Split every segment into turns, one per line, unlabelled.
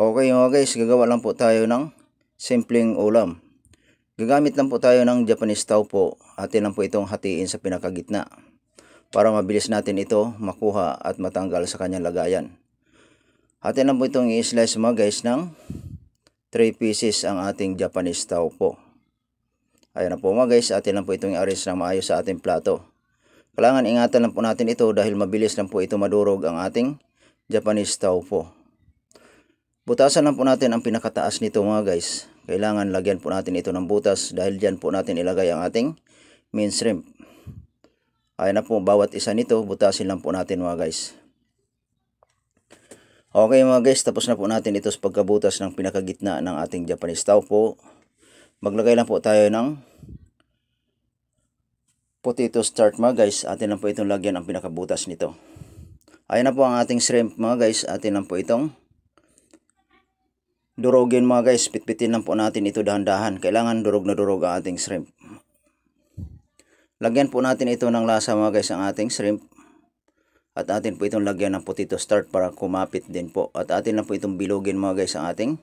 Okay mga guys, gagawa lang po tayo ng simpleng ulam. Gagamit lang po tayo ng Japanese taupo. Atin lang po itong hatiin sa pinakagitna para mabilis natin ito makuha at matanggal sa kanyang lagayan. Atin lang po itong i-slice mga guys ng 3 pieces ang ating Japanese taupo. Ayan na po mga guys, atin lang po itong i-arrange ng maayos sa ating plato. Kailangan ingatan lang po natin ito dahil mabilis lang po ito madurog ang ating Japanese taupo. Butasan lang po natin ang pinakataas nito mga guys. Kailangan lagyan po natin ito ng butas dahil dyan po natin ilagay ang ating minced shrimp. Ayan na po, bawat isa nito butasin lang po natin mga guys. Okay mga guys, tapos na po natin ito sa pagkabutas ng pinakagitna ng ating Japanese taupo. Maglagay lang po tayo ng potato starch mga guys. Atin lang po itong lagyan ang pinakabutas nito. Ayan na po ang ating shrimp mga guys. Atin lang po itong durogin mga guys. Pitpitin lang po natin ito dahan-dahan. Kailangan durog na durog ang ating shrimp. Lagyan po natin ito ng lasa mga guys ang ating shrimp. At atin po itong lagyan ng potato starch para kumapit din po. At atin lang po itong bilugin mga guys ang ating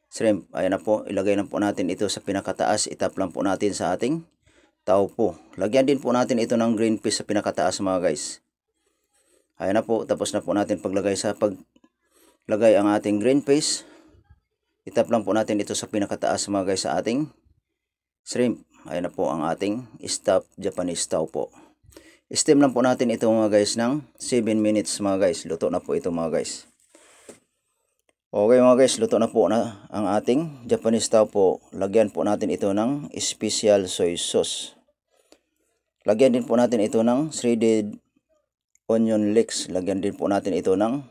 shrimp. Ayan na po. Ilagay lang po natin ito sa pinakataas. Itap lang po natin sa ating taupo. Lagyan din po natin ito ng green peas sa pinakataas mga guys. Ayan na po. Tapos na po natin paglagay ang ating green peas. Itap lang po natin ito sa pinakataas mga guys sa ating shrimp. Ayan na po ang ating stuffed Japanese taupo. Steam lang po natin ito mga guys ng 7 minutes mga guys. Luto na po ito mga guys. Okay mga guys, luto na po ang ating Japanese taupo. Lagyan po natin ito ng special soy sauce. Lagyan din po natin ito ng shredded onion leeks. Lagyan din po natin ito ng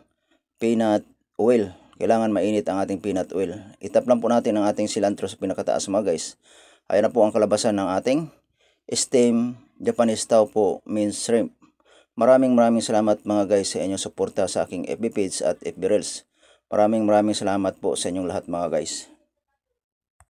peanut oil. Kailangan mainit ang ating peanut oil. Itap lang po natin ang ating cilantro sa pinakataas mga guys. Ayan na po ang kalabasan ng ating steam Japanese taupo minced shrimp. Maraming salamat mga guys sa inyong suporta sa aking FB page at FB Reels. Maraming salamat po sa inyong lahat mga guys.